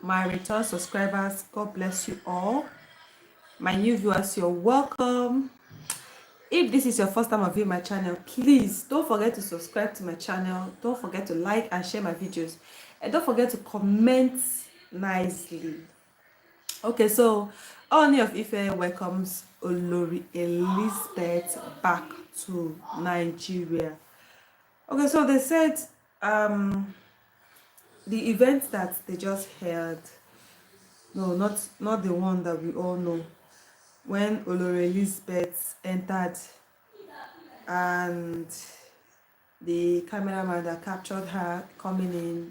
My return subscribers, God bless you all. My new viewers, you're welcome. If this is your first time of viewing my channel, please don't forget to subscribe to my channel. Don't forget to like and share my videos. And don't forget to comment nicely. Okay, so Ooni of Ife welcomes Olori Elizabeth back to Nigeria. Okay, so they said the event that they just held, no, not the one that we all know, when Olori Elizabeth entered and the cameraman that captured her coming in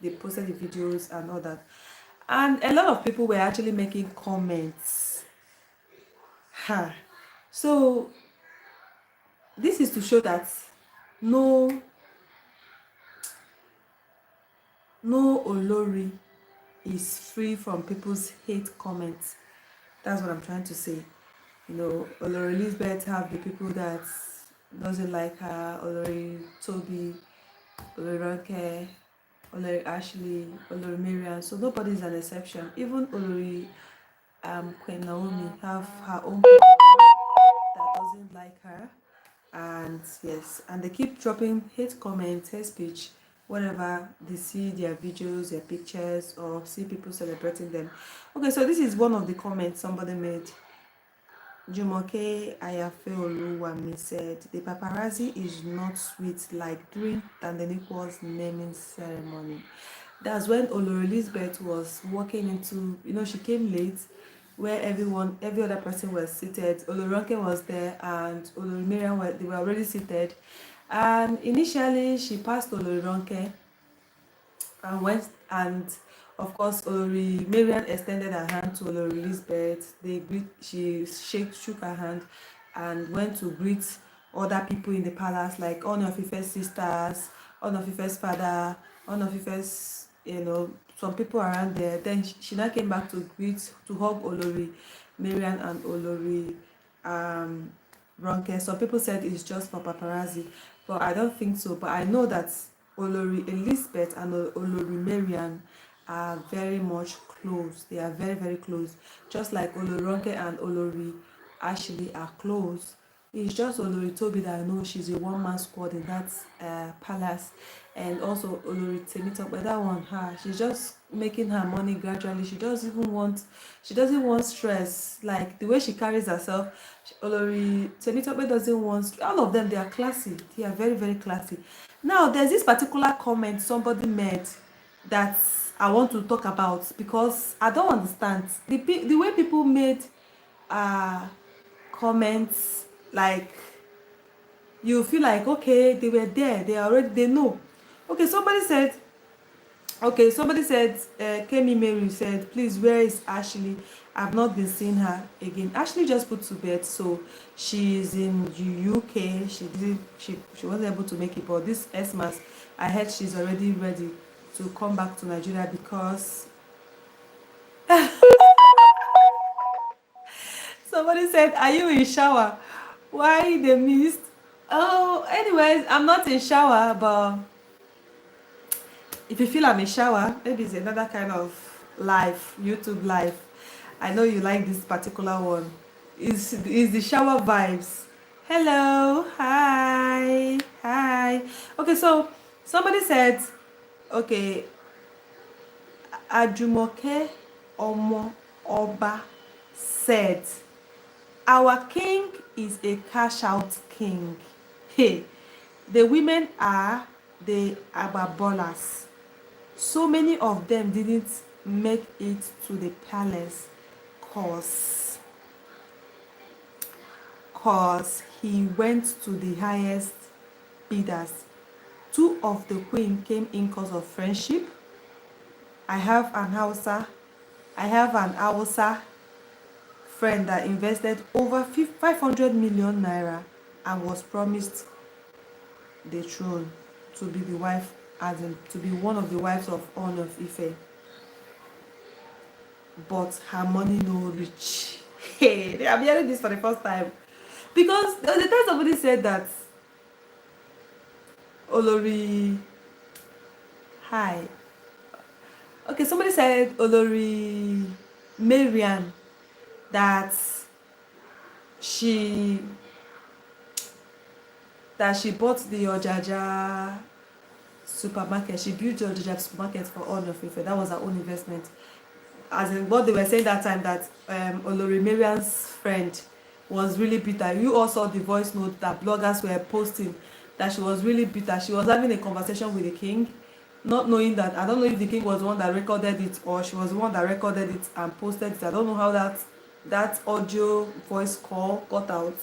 they posted the videos and all that, and a lot of people were actually making comments. So this is to show that no Olori is free from people's hate comments. That's what I'm trying to say. You know, Olori Elizabeth have the people that doesn't like her, Olori Toby, Olori Ronke, Olori Ashley, Olori Marian. So nobody is an exception. Even Olori Queen Naomi have her own people that doesn't like her. And yes, and they keep dropping hate comments, hate speech, whatever they see their videos, their pictures, or see people celebrating them. Okay, so this is one of the comments somebody made. Jumoke Ayafeoluwami said, the paparazzi is not sweet like during Tandaniko's naming ceremony. That's when Olori Elizabeth was walking into, she came late, where every other person was seated. Oloronke was there and Olori Mariam they were already seated. And initially she passed Oloronke and went, and of course Olori Mariam extended her hand to Olori Elizabeth. She shook her hand and went to greet other people in the palace, like Ooni of Ife's sisters, Ooni of Ife's father, Ooni of Ife's, some people around there. Then she now came back to hug Olori Mariam and Olori Ronke. Some people said it's just for paparazzi, but I don't think so. But I know that Olori Elizabeth and Olori Mariam are very much close. They are very, very close. Just like Olori Ronke and Olori Ashley are close. It's just Olori Toby that I know she's a one-man squad in that palace. And also Olori Temitope, that one, she's just making her money gradually. She doesn't want stress. Like the way she carries herself, Olori Temitope doesn't want, all of them, they are classy. They are very, very classy. Now, there's this particular comment somebody made that I want to talk about, because I don't understand the way people made comments. Like, you feel like, okay, they were there, they know. Okay, somebody said, Kemi Mary said, please, where is Ashley? I've not been seeing her again. Ashley just put to bed, so she's in UK. She wasn't able to make it, but this Xmas, I heard she's already ready to come back to Nigeria, because somebody said, are you in shower? Why they missed? Oh, anyways, I'm not in shower, but if you feel I'm in shower, maybe it's another kind of live, YouTube live. I know you like this particular one. Is the shower vibes. Hello, hi. Okay, so somebody said, okay, Ajumoke Omo Oba said, our king is a cash out king. Hey, the women are the ababolas. So many of them didn't make it to the palace cause he went to the highest bidders. Two of the queen came in cause of friendship. I have an Hausa friend that invested over 500 million naira and was promised the throne to be the wife, as in to be one of the wives of Ooni of Ife. But her money no reach. Hey, I'm hearing this for the first time. Because there was a time somebody said that Olori, hi, Okay, somebody said Olori Marian that she she bought the Ojaja supermarket. She built the Ojaja supermarket for all of Ife. That was her own investment. As in what they were saying that time, that Olori Marian's friend was really bitter. You all saw the voice note that bloggers were posting, that she was really bitter. She was having a conversation with the king, not knowing that, I don't know if the king was the one that recorded it or she was the one that recorded it and posted it. I don't know how that audio voice call got out.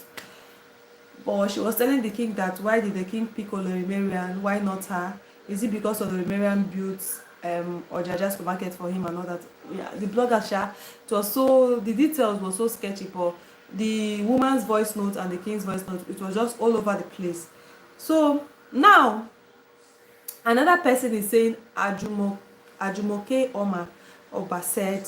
But she was telling the king that why did the king pick Olori Marian? Why not her? Is it because Olori Marian built Ojaja supermarket for him and all that? Yeah, the blogger it was so, the details were so sketchy, but the woman's voice note and the king's voice note, it was just all over the place. So now another person is saying Ajumoke Oba said,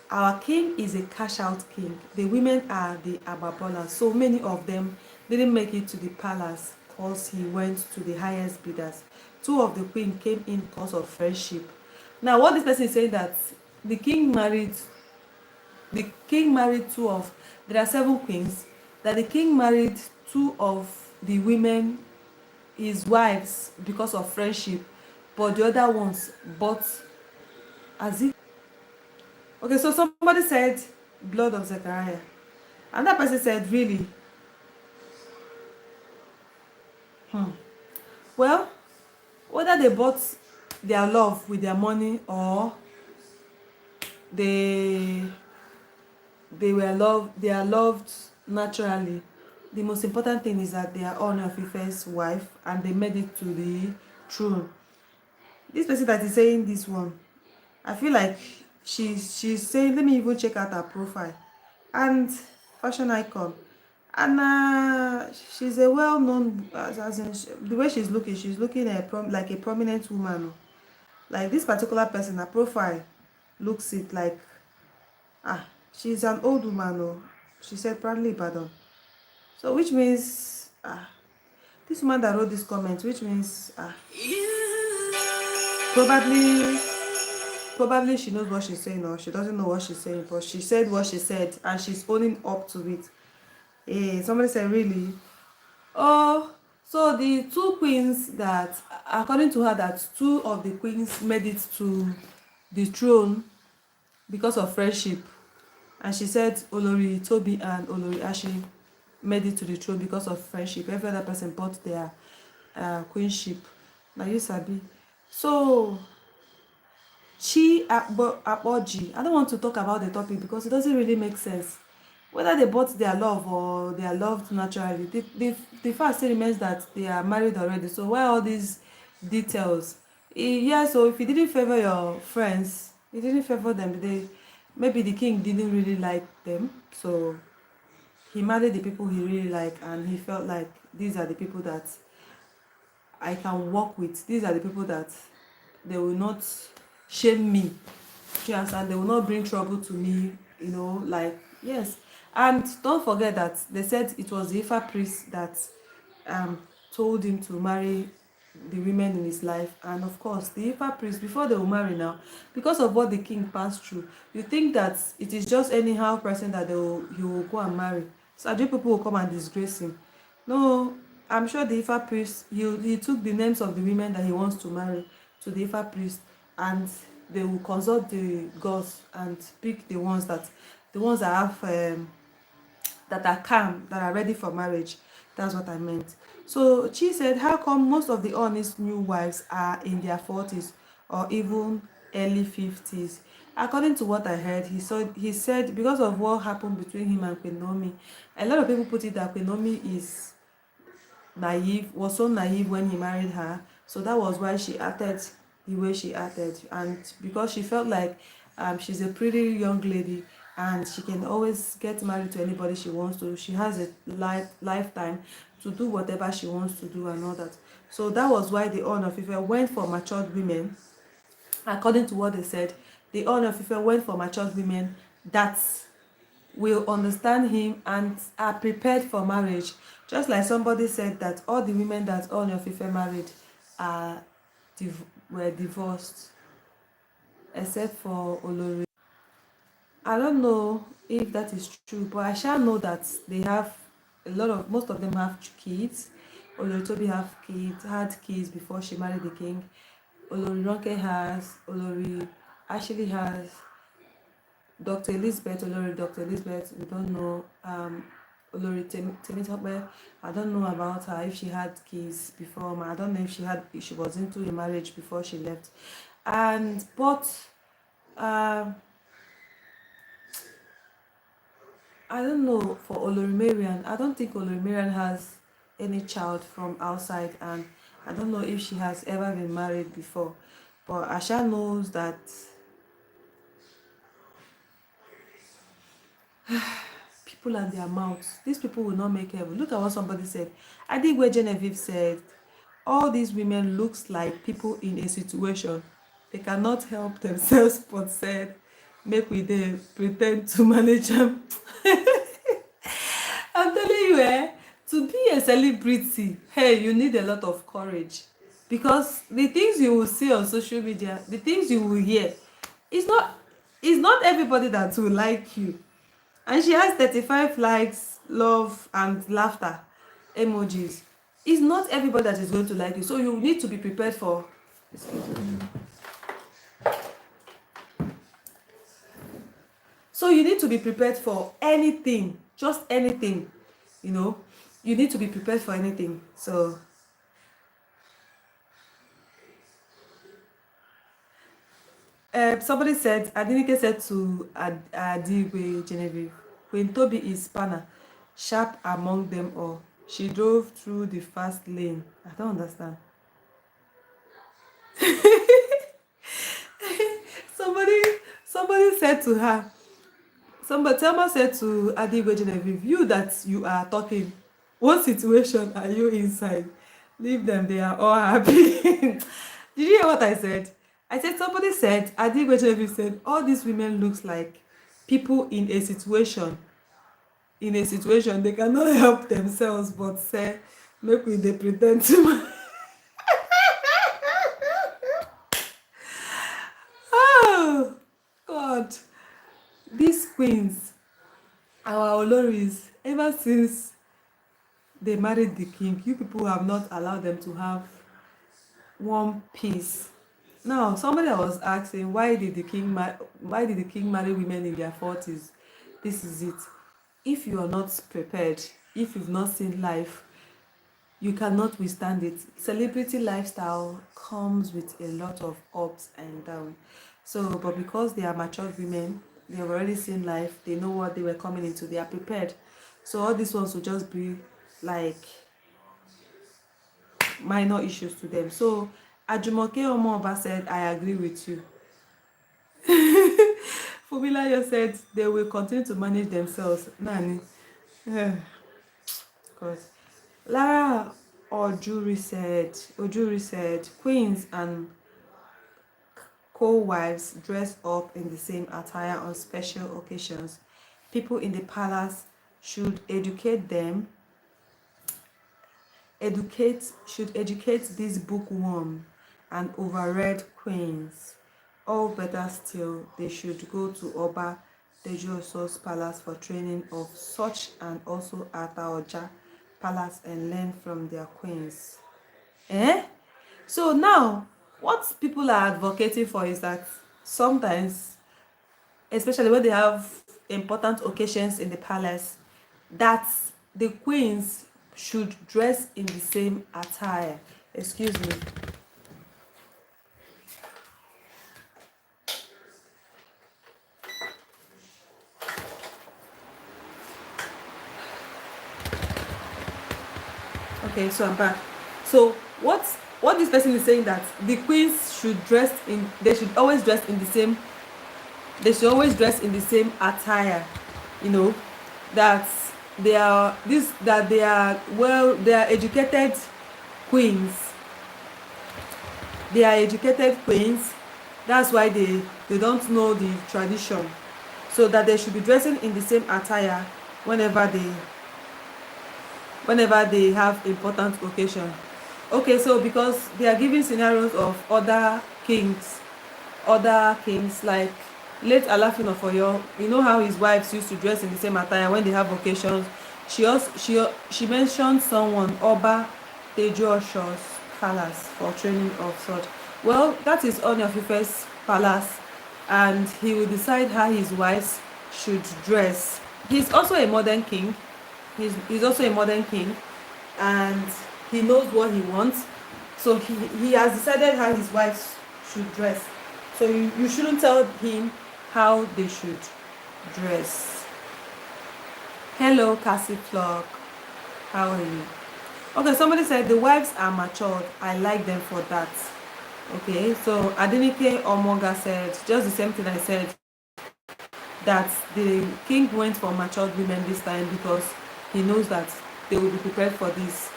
our king is a cash out king. The women are the ababolas. So many of them didn't make it to the palace because he went to the highest bidders. Two of the queen came in because of friendship. Now what this person is saying, that the king married two of, there are 7 queens, that the king married 2 of the women, his wives, because of friendship, but the other ones bought as if. Okay, so somebody said blood of Zechariah. Another person said, really? Well, whether they bought their love with their money or they they are loved naturally, the most important thing is that they are Ooni of Ife's wife and they made it to the throne. This person that is saying this one, I feel like she's saying, let me even check out her profile, and fashion icon, and she's a well-known, as in the way she's looking like a prominent woman. Like this particular person, her profile looks it like, she's an old woman. She said proudly Ibadan. So which means this woman that wrote this comment, which means probably she knows what she's saying, or she doesn't know what she's saying, but she said what she said and she's owning up to it. Hey, somebody said, really? Oh, so the 2 queens that, according to her, that 2 of the queens made it to the throne because of friendship, and she said Olori Toby and Olori Ashi made it to the throne because of friendship. Every other person bought their queenship. Now you sabi. So Aboji, I don't want to talk about the topic because it doesn't really make sense. Whether they bought their love or they are loved naturally, the fact still remains that they are married already. So why all these details? Yeah, so if you didn't favor your friends, you didn't favor them. Maybe the king didn't really like them, so he married the people he really liked, and he felt like these are the people that I can work with. These are the people that they will not shame me. Yes, and they will not bring trouble to me, like, yes. And don't forget that they said it was the Ifa priest that told him to marry the women in his life. And of course, the Ifa priest, before they will marry now, because of what the king passed through, you think that it is just anyhow person that he will go and marry. So people will come and disgrace him. No, I'm sure the Ifa priest, he took the names of the women that he wants to marry to the Ifa priest, and they will consult the gods and pick the ones that have that are calm, that are ready for marriage. That's what I meant. So she said, how come most of the honest new wives are in their 40s or even early 50s? According to what I heard, he said because of what happened between him and Queen Naomi, a lot of people put it that Queen Naomi was so naive when he married her. So that was why she acted the way she acted, and because she felt like she's a pretty young lady and she can always get married to anybody she wants to. She has a lifetime to do whatever she wants to do and all that. So that was why the Ooni of Ife went for matured women. According to what they said, the Ooni of Ife went for matured women that will understand him and are prepared for marriage. Just like somebody said that all the women that Ooni of Ife married were divorced. except for olori. I don't know if that is true, but I shall know that they have most of them have kids. Olori Tobi had kids before she married the king. Olori Ronke has, Olori Ashley has, Dr. Elizabeth, we don't know. Olori Temitope, I don't know about her, if she had kids before. I don't know if she was into a marriage before she left. But I don't know for Olori Marian. I don't think Olori Marian has any child from outside, and I don't know if she has ever been married before. But Asha knows that people and their mouths. These people will not make heaven. Look at what somebody said. I think where Genevieve said, all these women looks like people in a situation. They cannot help themselves, but said, make we dey pretend to manage them. I'm telling you, to be a celebrity, hey, you need a lot of courage. Because the things you will see on social media, the things you will hear, it's not everybody that will like you. And she has 35 likes, love, and laughter emojis. It's not everybody that is going to like you. So you need to be prepared for. So you need to be prepared for anything, just anything. You need to be prepared for anything. So somebody said, Adinike said to Adigwe Genevieve, Queen Toby is spanner, sharp among them all. She drove through the fast lane. I don't understand. somebody said to her, Thelma said to Adigwe Genevieve, you are talking, what situation are you inside? Leave them, they are all happy. Did you hear what I said? I said, somebody said, Adigwe Genevieve said, all these women looks like people in a situation. They cannot help themselves but say, make we dey pretend to. Oh God, these queens, our oloris, ever since they married the king, you people have not allowed them to have one piece. Now, somebody was asking, why did the king marry women in their 40s? This is it. If you are not prepared, if you've not seen life, you cannot withstand it. Celebrity lifestyle comes with a lot of ups and downs. So, but because they are matured women, they have already seen life, they know what they were coming into, they are prepared. So all these ones will just be like minor issues to them. So Ajumoke Omoba said, I agree with you. Fumilayo said they will continue to manage themselves. Nani. God. Lara Ojuri said, queens and co-wives dress up in the same attire on special occasions. People in the palace should educate these bookworm and overread queens. All better still, they should go to Oba Tejuoso's palace for training of such, and also Ataoja palace, and learn from their queens. So now, what people are advocating for is that sometimes, especially when they have important occasions in the palace, that the queens should dress in the same attire. Excuse me. Okay, so I'm back. So what this person is saying, that the queens should always dress in the same attire, that they are educated queens. They are educated queens. That's why they don't know the tradition. So that they should be dressing in the same attire whenever they have important occasion. Okay, so because they are giving scenarios of other kings, other kings, like late Alafin of Oyo. You know how his wives used to dress in the same attire when they have occasions. She mentioned someone, Oba Tejo Osho's palace for training of such. Well, that is Ooni of Ife's palace, and he will decide how his wives should dress. He's also a modern king. He's also a modern king, and he knows what he wants. So he has decided how his wives should dress. So you shouldn't tell him how they should dress. Hello, Cassie Flock. How are you? Okay, somebody said the wives are matured. I like them for that. Okay, so Adenike Omoga said just the same thing I said, that the king went for matured women this time because he knows that they will be prepared for this.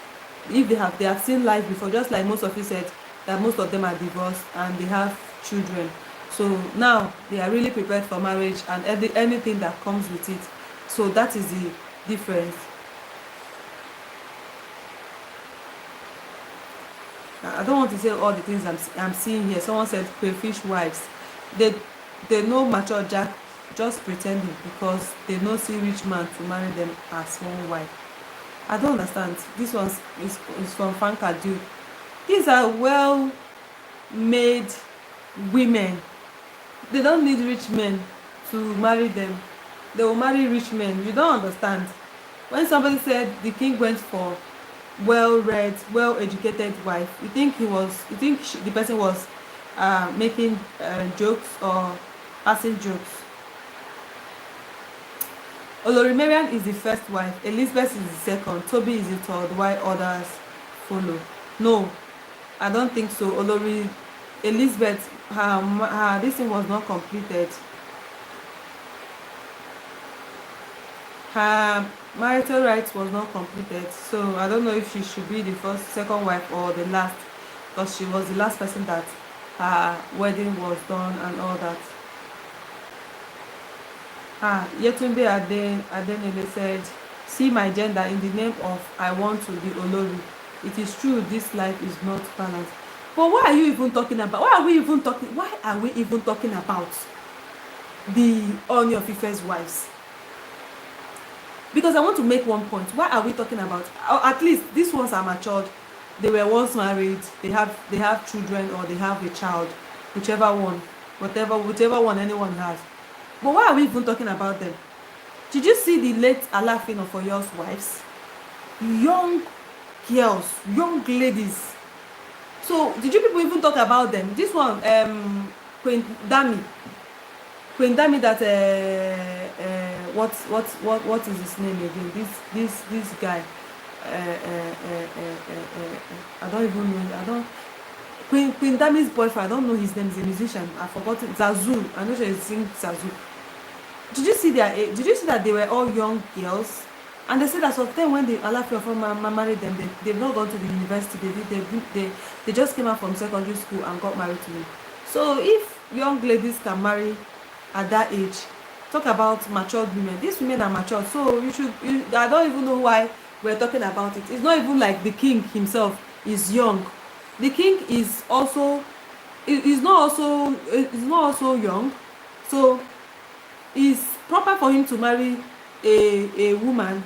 If they have seen life before, just like most of you said that most of them are divorced and they have children. So now they are really prepared for marriage and anything that comes with it. So that is the difference. I don't want to say all the things I'm seeing here. Someone said crayfish wives. They know mature Jack just pretending because they no see rich man to marry them as one wife. I don't understand. This one is from Fanka Dude. These are well made women. They don't need rich men to marry them. They will marry rich men. You don't understand. When somebody said the king went for well-read, well-educated wife, you think the person was making jokes or passing jokes. Olori Mariam is the first wife, Elizabeth is the second, Toby is the third, while others follow. No, I don't think so. Olori Elizabeth, her this thing was not completed. Her marital rights was not completed, so I don't know if she should be the second wife or the last, because she was the last person that her wedding was done and all that. Yetunde Adenele said, see my gender in the name of I want to be olori. It is true this life is not balanced. But why are we even talking about the Ooni of Ife's wives? Because I want to make one point. Why are we talking about, or at least these ones are matured, they were once married, they have children, or they have a child, whichever one anyone has. But why are we even talking about them? Did you see the late Alafin of Oyo's wives? Young girls, young ladies. So did you people even talk about them? This one, Queen Dami that what is his name again? This guy. I don't even know. Queen Dami's boyfriend, I don't know his name. He's a musician. I forgot it. Zazu. I know she sings Zazu. Did you see that they were all young girls? And they said that of them when the Alafin of married them, they've not gone to the university. They just came out from secondary school and got married to him. So if young ladies can marry at that age, talk about matured women. These women are matured. So I don't even know why we're talking about it. It's not even like the king himself is young. The king is not also young. So it's proper for him to marry a woman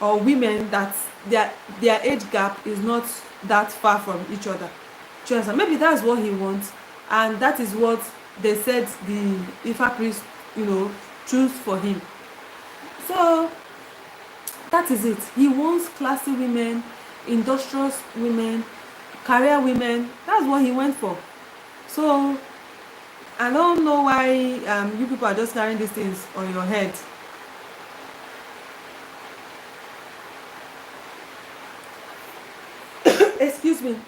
or women that their age gap is not that far from each other. Maybe that's what he wants, and that is what they said the Ifa priest, choose for him. So that is it. He wants classy women, industrious women, career women. That's what he went for. So I don't know why you people are just carrying these things on your head. Excuse me.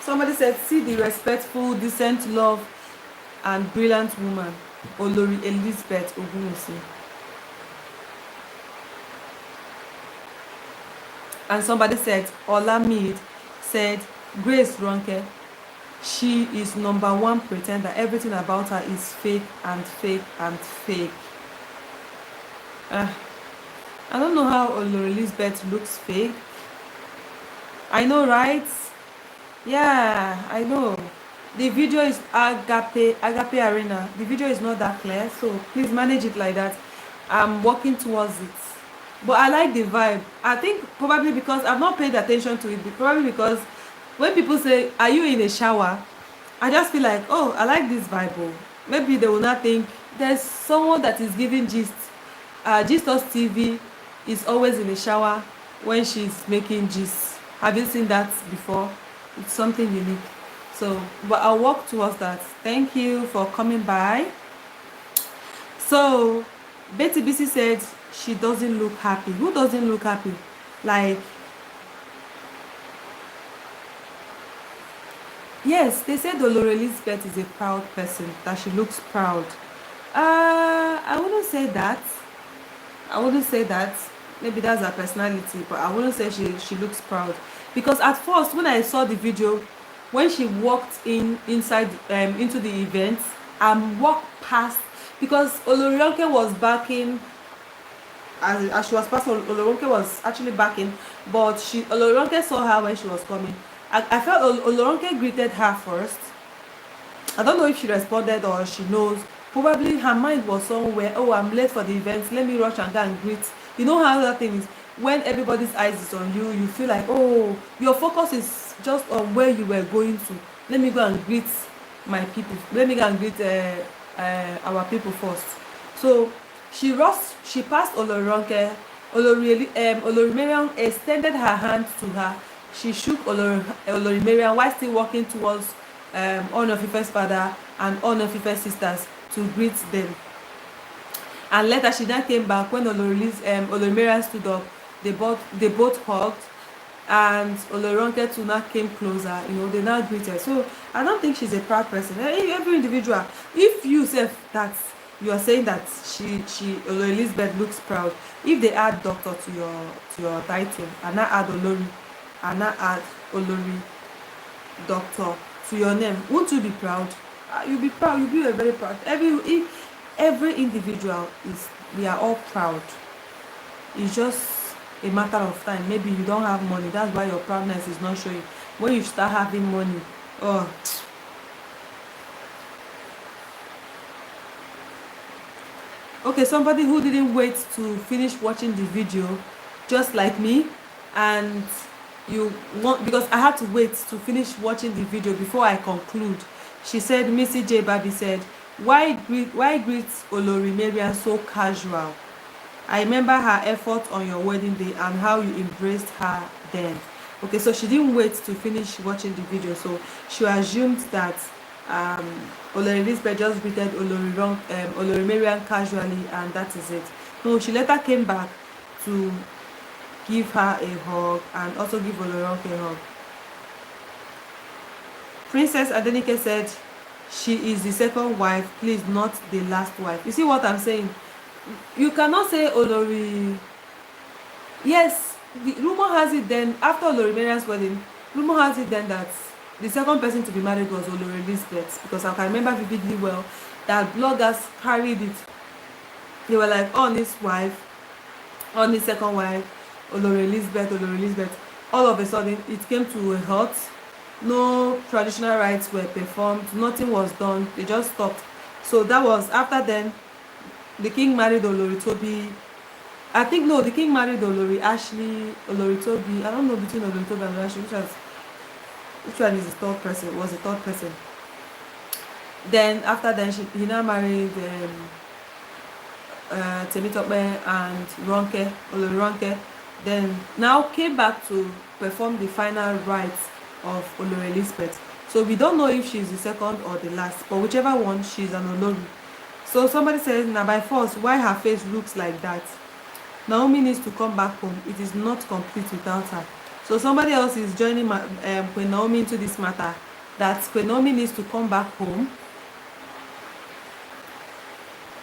Somebody said, see the respectful, decent, love, and brilliant woman, Olori Elizabeth Ogunwusi. And somebody said, Olamide said, Grace Ronke, she is number one pretender. Everything about her is fake and fake and fake. I don't know how Olori Elizabeth looks fake. I know, right? Yeah, I know. The video is Agape Arena. The video is not that clear, so please manage it like that. I'm working towards it. But I like the vibe. I think probably because I've not paid attention to it, probably because when people say, "Are you in a shower?" I just feel like, oh, I like this vibe. Oh. Maybe they will not think there's someone that is giving gist. Gist Us TV is always in the shower when she's making gist. Have you seen that before? It's something unique. So, but I'll work towards that. Thank you for coming by. So, Betty BC said she doesn't look happy. Who doesn't look happy? Like, yes, they said Olori Elizabeth is a proud person, that she looks proud. I wouldn't say that. I wouldn't say that. Maybe that's her personality, but I wouldn't say she looks proud. Because at first, when I saw the video, when she walked inside into the event and walked past, because Oloronke was backing, as she was passing, Oloronke was actually backing, but Oloronke saw her when she was coming. I felt Oloronke greeted her first. I don't know if she responded or she knows. Probably her mind was somewhere, oh, I'm late for the event, let me rush and go and greet. You know how that thing is, when everybody's eyes is on you, you feel like, oh, your focus is just on where you were going to. Let me go and greet my people. Let me go and greet our people first. So she rushed, she passed Oloronke. Olori Mariam extended her hand to her. She shook Olori Mariam while still walking towards Ooni of Ife's father and Ooni of Ife's sisters to greet them. And later she then came back when Olori Mariam stood up. They both hugged, and Oloronke too now came closer. You know, they now greeted. So I don't think she's a proud person. Every individual, if you say that you are saying that Olori Elizabeth looks proud, if they add doctor to your title and now add Olori and now add Olori doctor to your name, won't you be proud? You'll be proud. You'll be very proud. Every individual we are all proud. It's just a matter of time. Maybe you don't have money, that's why your proudness is not showing. When you start having money, oh. Okay, somebody who didn't wait to finish watching the video, just like me, and you want, because I had to wait to finish watching the video before I conclude. She said, Missy J. Babi said, why greet Olori Mariam so casual? I remember her effort on your wedding day and how you embraced her then. Okay, so she didn't wait to finish watching the video, so she assumed that Olori Elizabeth just greeted Olori Mariam casually, and that is it. No, she later came back to give her a hug and also give Oloronke a hug. Princess Adenike said she is the second wife, please, not the last wife. You see what I'm saying? You cannot say Olori. Yes, the rumor has it then, after Olori Mariam's wedding, rumor has it then that the second person to be married was Olori Elizabeth, because I can remember vividly well that bloggers carried it. They were like, Ooni's wife, Ooni's second wife, Olori Elizabeth, Olori Elizabeth. All of a sudden, it came to a halt. No traditional rites were performed. Nothing was done. They just stopped. So that was after then. The king married Olori Tobi. I think no, the king married Olori Ashley, Olori Tobi. I don't know between Olori Tobi and Ashley which one is the third person. Was the third person. Then after then, he now married Temitope and Ronke, Olori Ronke. Then now came back to perform the final rites of Olori Elizabeth. So we don't know if she's the second or the last, but whichever one, she's an Olori. So somebody says, now by force, why her face looks like that? Naomi needs to come back home. It is not complete without her. So somebody else is joining Queen Naomi into this matter, that Queen Naomi needs to come back home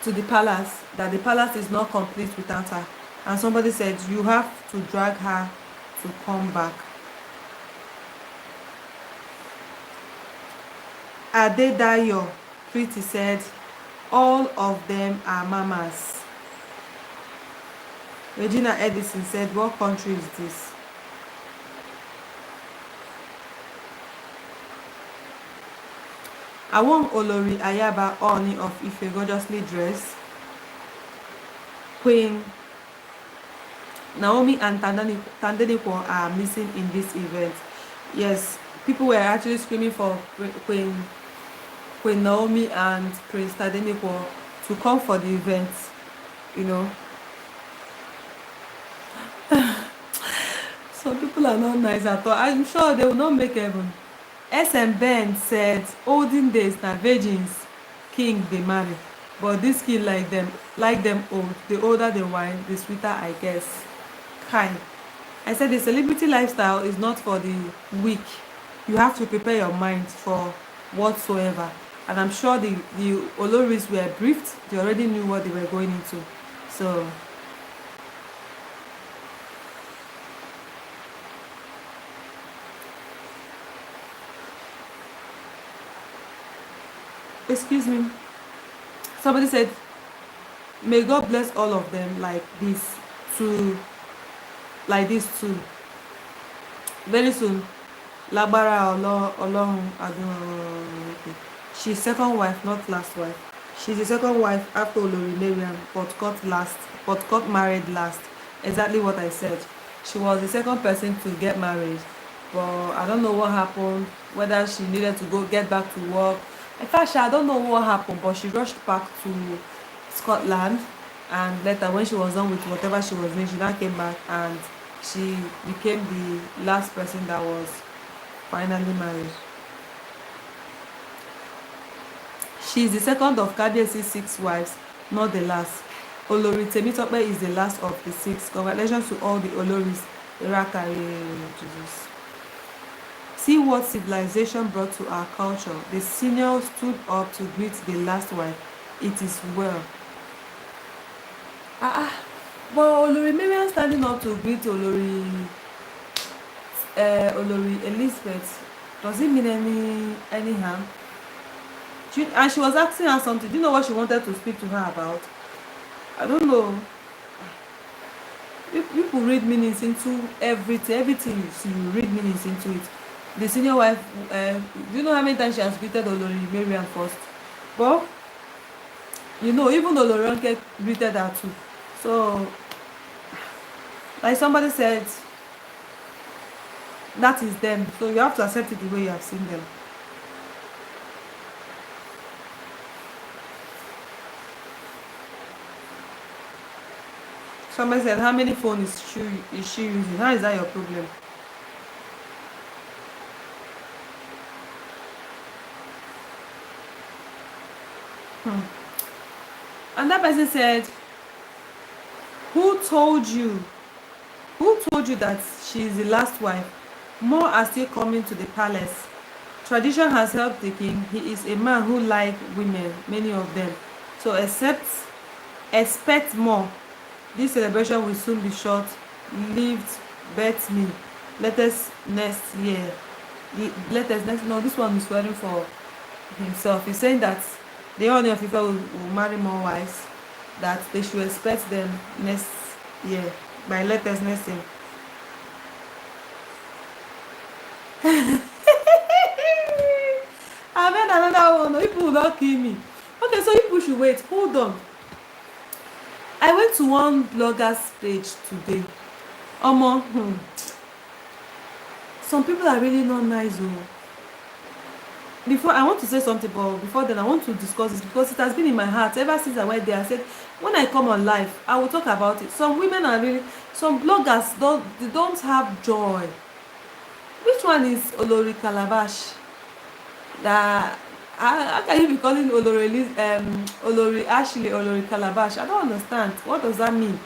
to the palace, that the palace is not complete without her. And somebody said, you have to drag her to come back. Adedayo Pretty said, all of them are mamas. Regina Edison said, what country is this? I want Olori Ayaba Ooni of Ife gorgeously dressed. Queen Naomi and Tandeniko are missing in this event. Yes, people were actually screaming for Queen Naomi and Prince Tadeniko to come for the event. You know, some people are not nice at all. I'm sure they will not make heaven. SM Ben said, olden days na virgins king dey marry, but this king like them old. The older the wine, the sweeter I guess. Kind. I said the celebrity lifestyle is not for the weak. You have to prepare your mind for whatsoever. And I'm sure the Oloris were briefed. They already knew what they were going into. So, excuse me. Somebody said, may God bless all of them too, like this too. Very soon, Lagbara Ọlọ́run Adúnrún. She's second wife, not last wife. She's the second wife after Olori Mariam, but got married last. Exactly what I said. She was the second person to get married, but I don't know what happened. Whether she needed to go get back to work. In fact, I don't know what happened, but she rushed back to Scotland, and later when she was done with whatever she was doing, she now came back and she became the last person that was finally married. She is the second of Kabiyesi's 6 wives, not the last. Olori Temitope is the last of the 6. Congratulations to all the Oloris. Jesus. See what civilization brought to our culture. The senior stood up to greet the last wife. It is well. But Olori Mariam standing up to greet Olori Elizabeth, does it mean any harm? And she was asking her something. Do you know what she wanted to speak to her about? I don't know. People read meanings into everything you see, you read meanings into it. The senior wife, do you know how many times she has greeted Olori Mariam first? But you know, even Olori Ronke greeted her too. So, like somebody said, that is them. So you have to accept it the way you have seen them. Somebody said, how many phones is she using? How is that your problem? And that person said, who told you that she is the last wife? More are still coming to the palace. Tradition has helped the king. He is a man who likes women, many of them. So expect more. This celebration will soon be short. Lived, bet me. Latest next year. No, this one is swearing for himself. He's saying that the Ooni of Ife will marry more wives, that they should expect them next year, by latest next year. I made another one. People will not kill me. Okay, so people should wait. Hold on. I went to one blogger's page today. Some people are really not nice. Before I want to say something, but before then I want to discuss this because it has been in my heart ever since I went there. I said when I come on live, I will talk about it. Some women are really, some bloggers don't have joy. Which one is Olori Calabash? How can you be calling Olori Ashley Olori Calabash? I don't understand. What does that mean?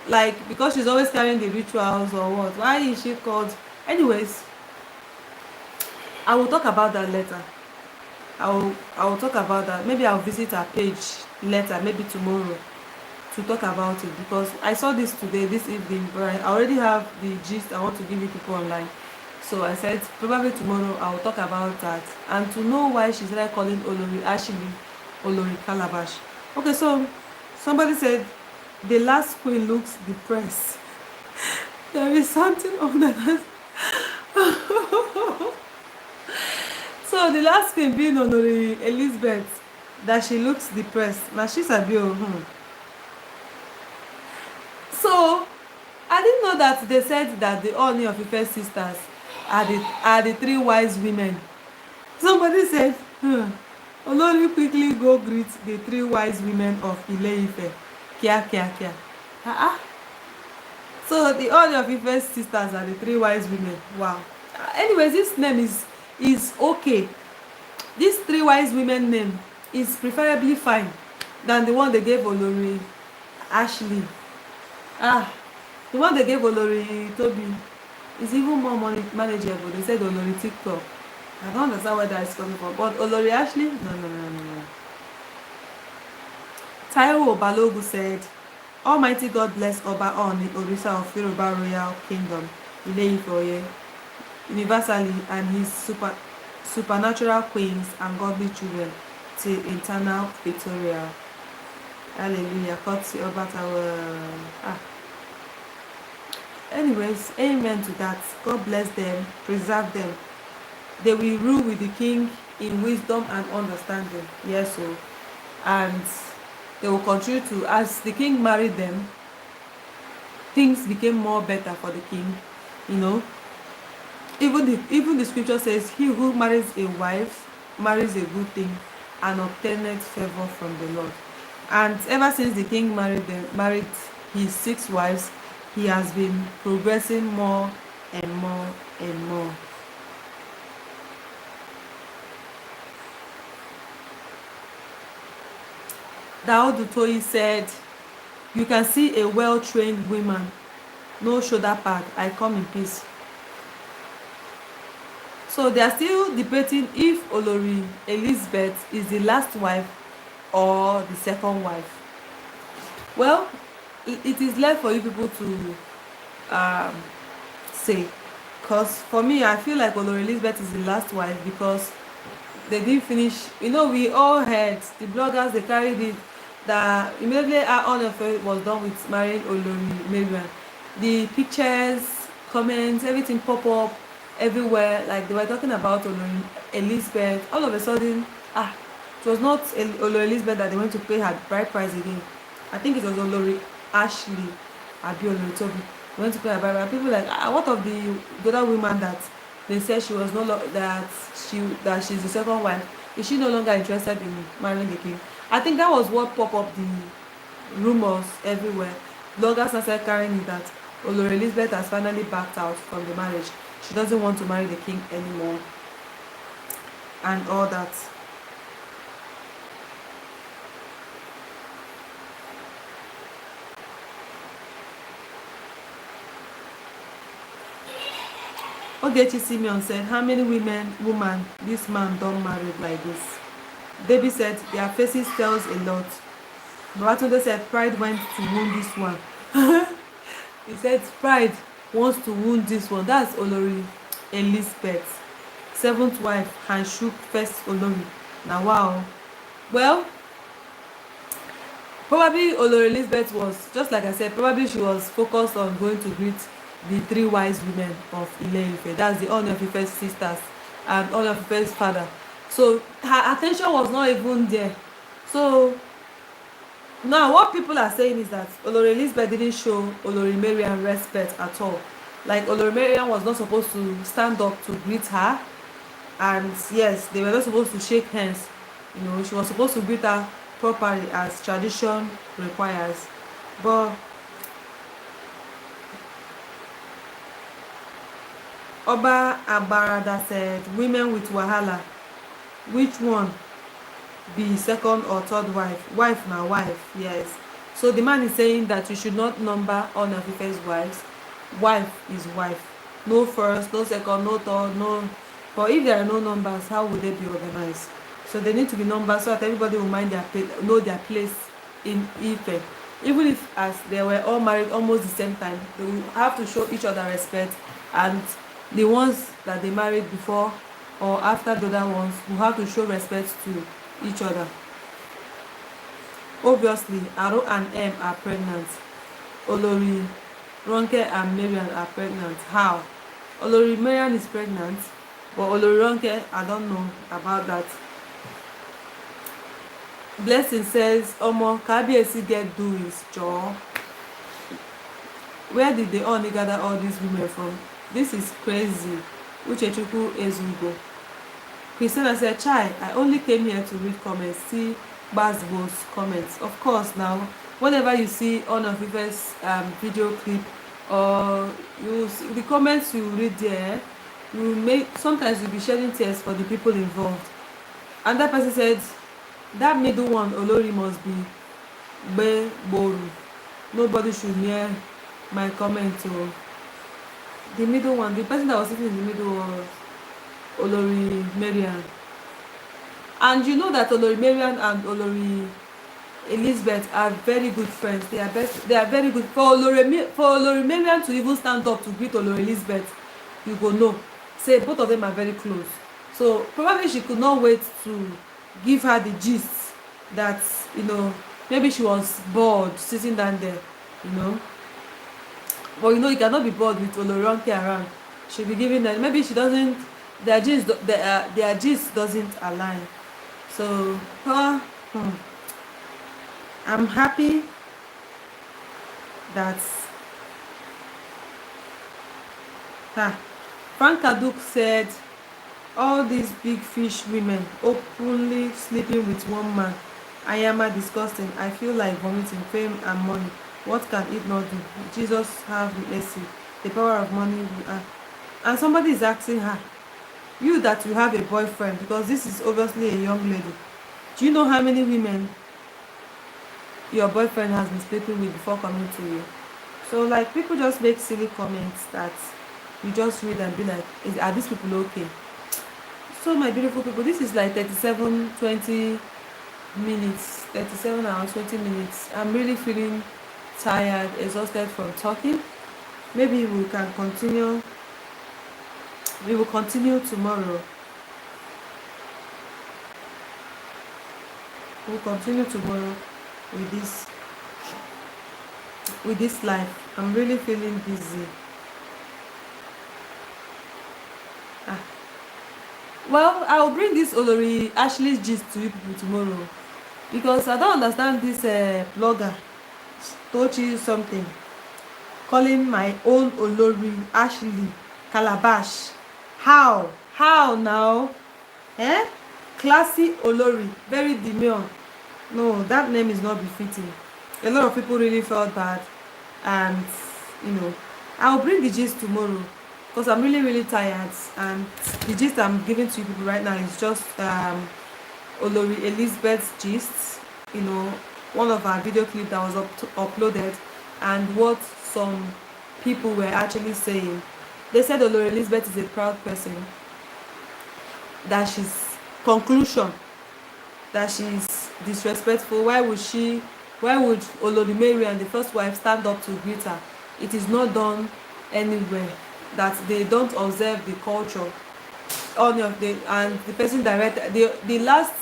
Like, because she's always carrying the rituals or what? Why is she called? Anyways, I will talk about that later. I will talk about that. Maybe I'll visit her page later, maybe tomorrow, to talk about it, because I saw this today, this evening, but I already have the gist I want to give you people online. So I said probably tomorrow I will talk about that, and to know why she started calling Olori Ashley Olori Calabash. Okay, so somebody said the last queen looks depressed. There is something on that. So the last queen being Olori Elizabeth, that she looks depressed. Now she's a bill. So I didn't know that they said that the Ooni of Ife sisters are the three wise women. Somebody said, Olori quickly go greet the three wise women of Ile Ife. Kia kia kia. Ah. So the Ooni of Ife sisters are the three wise women. Wow. Anyways, this name is okay. This three wise women name is preferably fine than the one they gave Olori Ashley. The one they gave Olori Toby is even more manageable. They said Olori TikTok. I don't understand where that is coming from. But Olori Ashley, no. Taiwo Balogu said, Almighty God bless Oba Oni, Orisa of Yoruba Royal Kingdom, Ile-Ife, universally, and his supernatural queens and godly children till eternal Victoria. Hallelujah. Kotsi Oba Tawa. Anyways, amen to that. God bless them, preserve them. They will rule with the king in wisdom and understanding. Yes, so. And they will continue to, as the king married them, things became more better for the king. You know, even the scripture says, he who marries a wife marries a good thing and obtaineth favor from the Lord. And ever since the king married his 6 wives, he has been progressing more and more and more. Daudu Toyi said, you can see a well-trained woman, no shoulder pad, I come in peace. So they are still debating if Olori Elizabeth is the last wife or the second wife. Well, it is left for you people to say, because for me, I feel like Olori Elizabeth is the last wife because they didn't finish. You know, we all heard the bloggers, they carried it that immediately our honor was done with marrying Olori Mariam. The pictures, comments, everything pop up everywhere, like they were talking about Olori Elizabeth. All of a sudden, it was not Olori Elizabeth that they went to pay her bride price again. I think it was Olori Ashley Abi Olori Toby. They went to pay her bride price. People like, what of the other woman that they said she was that she's the second wife? Is she no longer interested in marrying the king? I think that was what popped up the rumors everywhere. Bloggers started carrying it that Olori Elizabeth has finally backed out from the marriage. She doesn't want to marry the king anymore and all that. Ogechi Simeon said, how many woman this man don't marry like this? Debbie said, their faces tells a lot. Babatunde said, pride went to wound this one. He said, pride wants to wound this one. That's Olori Elizabeth, 7th wife, and shook first Olori. Now, wow. Well, probably Olori Elizabeth was, just like I said, probably she was focused on going to greet the 3 wise women of Ile-Ife. That's the Ooni of Ife's sisters and Ooni of Ife's father. So her attention was not even there. So now what people are saying is that Olori Elizabeth didn't show Olori Mariam respect at all. Like Olori Mariam was not supposed to stand up to greet her, and yes, they were not supposed to shake hands. You know, she was supposed to greet her properly as tradition requires. But Oba Abarada said, women with wahala, which one be second or third wife? Wife na wife, yes. So the man is saying that you should not number all of Ife's wives. Wife is wife. No first, no second, no third, no. But if there are no numbers, how would they be organized? So they need to be numbered so that everybody will know their place in Ife. Even if as they were all married almost the same time, they will have to show each other respect, and the ones that they married before or after the other ones will have to show respect to each other. Obviously, Aro and M are pregnant. Olori Ronke and Mariam are pregnant. How? Olori Mariam is pregnant. But Oloronke, I don't know about that. Blessing says, Omo, Kabiyesi get do his jaw. Where did they only gather all these women from? This is crazy. Uchechukwu Ezugo. Christina said, Chai, I only came here to read comments. See Basbo's comments. Of course, now, whenever you see on of Ife's video clip, or you see the comments you read there, sometimes you'll be shedding tears for the people involved. And that person said, that middle one, Olori, must be Boru. Nobody should hear my comment. Oh. The middle one, the person that was sitting in the middle was Olori Marian. And you know that Olori Marian and Olori Elizabeth are very good friends. They are very good. For Olori Marian to even stand up to greet Olori Elizabeth, you go know. Say both of them are very close. So probably she could not wait to give her the gist that, maybe she was bored sitting down there, But you cannot be bored with Oloronke around. She'll be giving them. Maybe she doesn't. Their gist doesn't align. So, I'm happy that Frank Kaduk said all these big fish women openly sleeping with one man. I am disgusting. I feel like vomiting. Fame and money. What can it not do? Jesus have mercy. The power of money. And somebody is asking her, you that you have a boyfriend, because this is obviously a young lady. Do you know how many women your boyfriend has been sleeping with before coming to you? So like people just make silly comments that you just read and be like, are these people okay? So my beautiful people, this is like 20 minutes, 37 hours, 20 minutes. I'm really feeling tired, exhausted from talking. Maybe we can continue. We will continue tomorrow. We'll continue tomorrow with this life. I'm really feeling busy. Well, I will bring this Olori Ashley's gist to you people tomorrow, because I don't understand this blogger Tochi something calling my own Olori Ashley Calabash. How now? Classy Olori, very demure. No, that name is not befitting. A lot of people really felt bad, and I'll bring the gist tomorrow, because I'm really tired, and the gist I'm giving to you people right now is just Olori Elizabeth's gist, one of our video clips that was uploaded, and what some people were actually saying. They said Olori Elizabeth is a proud person, that she's disrespectful. Why would Olori Marian, the first wife, stand up to greet her? It is not done anywhere. That they don't observe the culture. And the person directed the last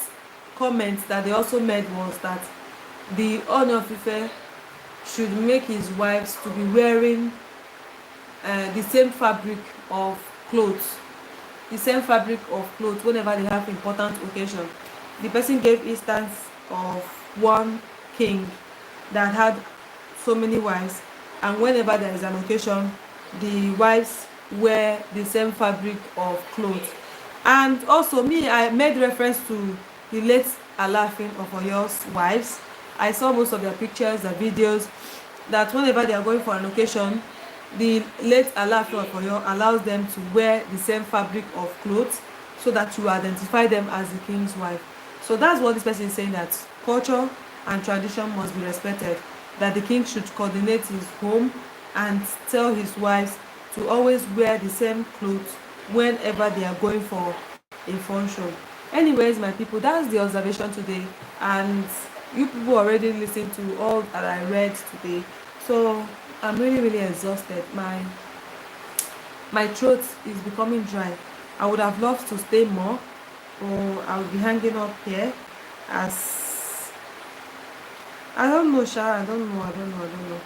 comment that they also made was that the Ooni of Ife should make his wives to be wearing the same fabric of clothes whenever they have important occasion. The person gave instance of one king that had so many wives, and whenever there is an occasion, the wives wear the same fabric of clothes. And also I made reference to the late Alaafin of Oyo's wives. I saw most of their pictures, their videos, that whenever they are going for an occasion, the late Alaafin of Oyo allows them to wear the same fabric of clothes, so that you identify them as the king's wife. So that's what this person is saying, that culture and tradition must be respected, that the king should coordinate his home and tell his wives to always wear the same clothes whenever they are going for a function. Anyways, my people, that's the observation today, and you people already listened to all that I read today. So I'm really exhausted. My throat is becoming dry. I would have loved to stay more, or I would be hanging up here as I don't know, Sha. I don't know.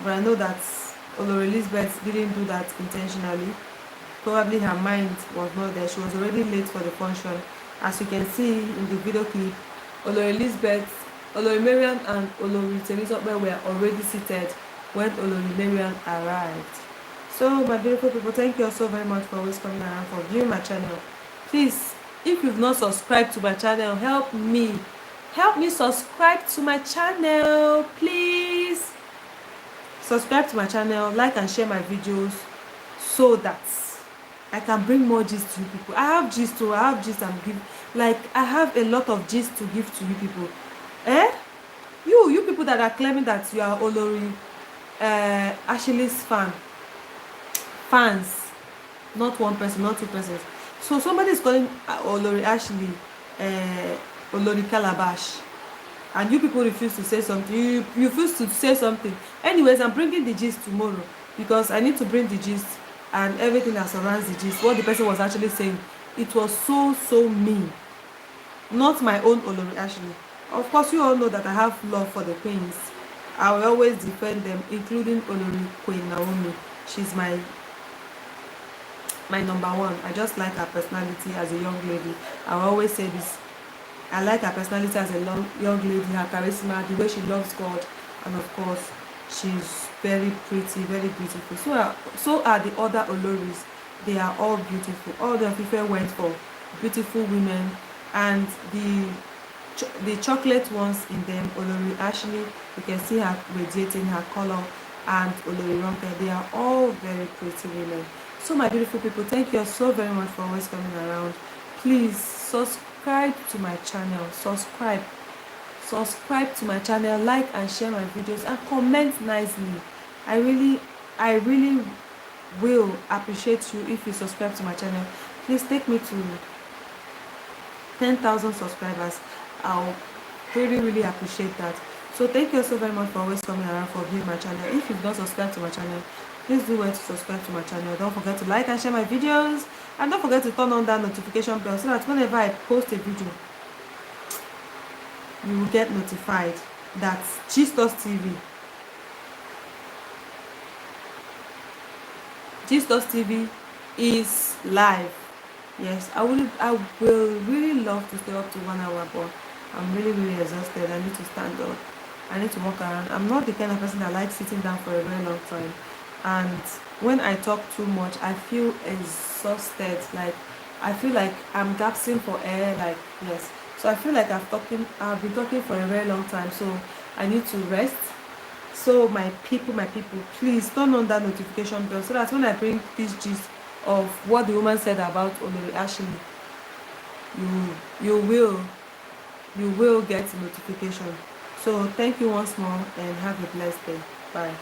But I know that Olori Elizabeth didn't do that intentionally. Probably her mind was not there. She was already late for the function. As you can see in the video clip, Olori Elizabeth, Olori Mariam and Olori Temisope were already seated when Olori Mariam arrived. So my beautiful people, thank you all so very much for always coming around, for viewing my channel. Please, if you've not subscribed to my channel, help me subscribe to my channel, please. Subscribe to my channel, like and share my videos so that I can bring more gist to you people. I have gist and give, like I have a lot of gist to give to you people. You people that are claiming that you are Olori Ashley's fans, not one person, not two persons. So somebody is calling Olori Ashley Olori Calabash, and you people refuse to say something. You refuse to say something. Anyways, I'm bringing the gist tomorrow because I need to bring the gist and everything that surrounds the gist. What the person was actually saying, it was so mean. Not my own Olori Ashley. Of course, you all know that I have love for the queens. I will always defend them, including Olori Queen Naomi. She's my number one. I just like her personality as a young lady. I will always say this. I like her personality as a young lady, her charisma, the way she loves God, and of course, she's very pretty, very beautiful. So are the other Oloris. They are all beautiful. All the people went for beautiful women, and the chocolate ones in them, Olori Ashley, you can see her radiating her color, and Olori Ronke, they are all very pretty women. So my beautiful people, thank you so very much for always coming around. Please subscribe to my channel. Subscribe to my channel, like and share my videos, and comment nicely. I really will appreciate you if you subscribe to my channel. Please take me to 10,000 subscribers. I'll really appreciate that. So thank you so very much for always coming around, for viewing my channel. If you've not subscribed to my channel, please do well to subscribe to my channel. Don't forget to like and share my videos, and don't forget to turn on that notification bell so that whenever I post a video, you will get notified. That's Gistos TV. Gistos TV is live. Yes, I will really love to stay up to 1 hour, but I'm really exhausted. I need to stand up. I need to walk around. I'm not the kind of person that likes sitting down for a very long time. And when I talk too much, I feel exhausted. Like I feel like I'm gasping for air. Like yes. So I feel like I've been talking for a very long time. So I need to rest. So my people, please turn on that notification bell so that when I bring this gist of what the woman said about Olori Ashley, you will get notification. So thank you once more and have a blessed day. Bye.